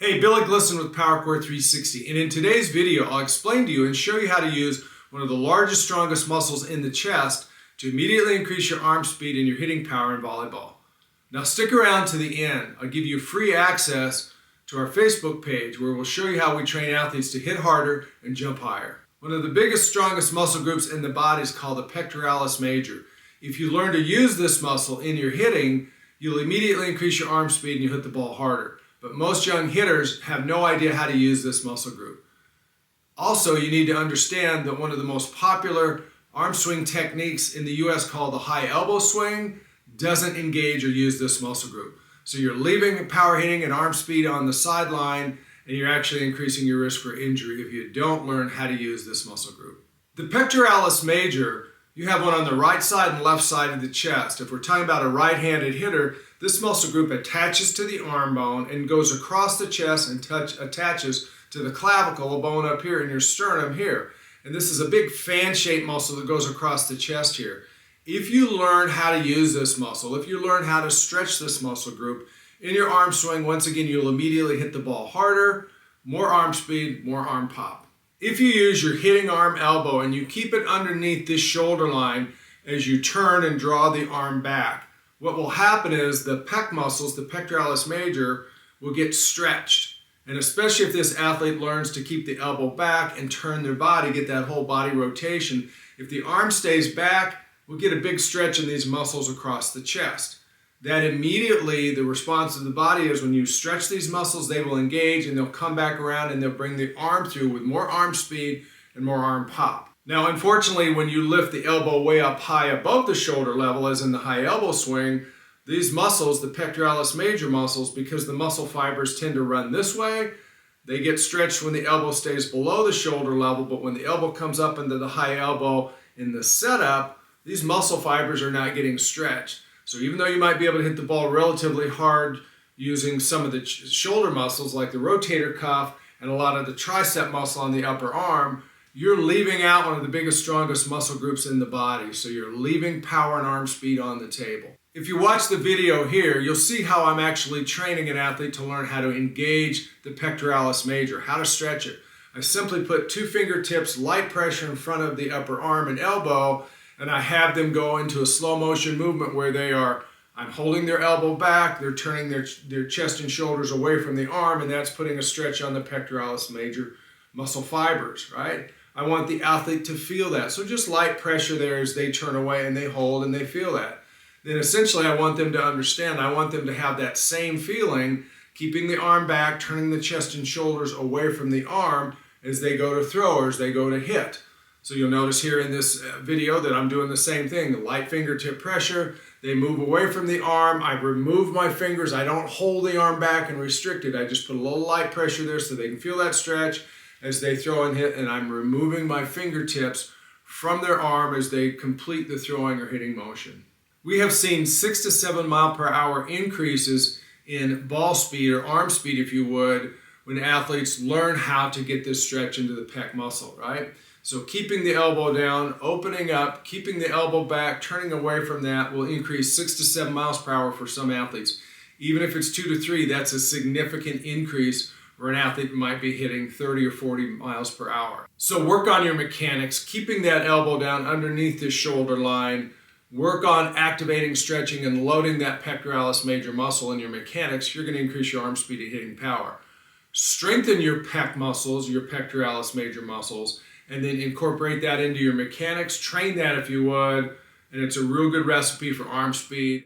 Hey, Billy Glisson with PowerCore 360, and in today's video I'll explain to you and show you how to use one of the largest, strongest muscles in the chest to immediately increase your arm speed and your hitting power in volleyball. Now stick around to the end. I'll give you free access to our Facebook page where we'll show you how we train athletes to hit harder and jump higher. One of the biggest, strongest muscle groups in the body is called the pectoralis major. If you learn to use this muscle in your hitting, you'll immediately increase your arm speed and you hit the ball harder. But most young hitters have no idea how to use this muscle group. Also, you need to understand that one of the most popular arm swing techniques in the US called the high elbow swing doesn't engage or use this muscle group. So you're leaving power hitting and arm speed on the sideline, and you're actually increasing your risk for injury if you don't learn how to use this muscle group. The pectoralis major, you have one on the right side and left side of the chest. If we're talking about a right-handed hitter, this muscle group attaches to the arm bone and goes across the chest and attaches to the clavicle, a bone up here in your sternum here. And this is a big fan-shaped muscle that goes across the chest here. If you learn how to use this muscle, if you learn how to stretch this muscle group in your arm swing, once again, you'll immediately hit the ball harder, more arm speed, more arm pop. If you use your hitting arm elbow and you keep it underneath this shoulder line as you turn and draw the arm back, what will happen is the pec muscles, the pectoralis major, will get stretched. And especially if this athlete learns to keep the elbow back and turn their body, get that whole body rotation, if the arm stays back, we'll get a big stretch in these muscles across the chest. That immediately, the response of the body is when you stretch these muscles, they will engage and they'll come back around and they'll bring the arm through with more arm speed and more arm pop. Now, unfortunately, when you lift the elbow way up high above the shoulder level, as in the high elbow swing, these muscles, the pectoralis major muscles, because the muscle fibers tend to run this way, they get stretched when the elbow stays below the shoulder level, but when the elbow comes up into the high elbow in the setup, these muscle fibers are not getting stretched. So even though you might be able to hit the ball relatively hard using some of the shoulder muscles like the rotator cuff and a lot of the tricep muscle on the upper arm, you're leaving out one of the biggest, strongest muscle groups in the body. So you're leaving power and arm speed on the table. If you watch the video here, you'll see how I'm actually training an athlete to learn how to engage the pectoralis major, how to stretch it. I simply put two fingertips, light pressure in front of the upper arm and elbow, and I have them go into a slow motion movement where I'm holding their elbow back, they're turning their chest and shoulders away from the arm, and that's putting a stretch on the pectoralis major muscle fibers, right? I want the athlete to feel that. So just light pressure there as they turn away and they hold and they feel that. Then essentially I want them to understand, I want them to have that same feeling, keeping the arm back, turning the chest and shoulders away from the arm as they go to throw or as they go to hit. So you'll notice here in this video that I'm doing the same thing, the light fingertip pressure. They move away from the arm. I remove my fingers. I don't hold the arm back and restrict it. I just put a little light pressure there so they can feel that stretch as they throw and hit, and I'm removing my fingertips from their arm as they complete the throwing or hitting motion. We have seen 6 to 7 mile per hour increases in ball speed or arm speed, if you would, when athletes learn how to get this stretch into the pec muscle, right? So keeping the elbow down, opening up, keeping the elbow back, turning away from that will increase 6 to 7 miles per hour for some athletes. Even if it's 2 to 3, that's a significant increase where an athlete might be hitting 30 or 40 miles per hour. So work on your mechanics, keeping that elbow down underneath the shoulder line. Work on activating, stretching, and loading that pectoralis major muscle in your mechanics. You're going to increase your arm speed and hitting power. Strengthen your pec muscles, your pectoralis major muscles, and then incorporate that into your mechanics. Train that if you would, and it's a real good recipe for arm speed.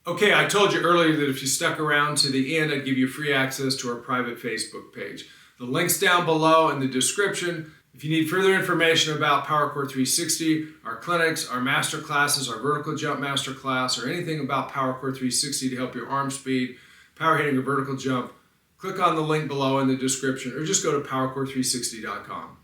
Okay, I told you earlier that if you stuck around to the end, I'd give you free access to our private Facebook page. The link's down below in the description. If you need further information about PowerCore 360, our clinics, our master classes, our vertical jump master class, or anything about PowerCore 360 to help your arm speed, power hitting, or vertical jump, click on the link below in the description, or just go to powercore360.com.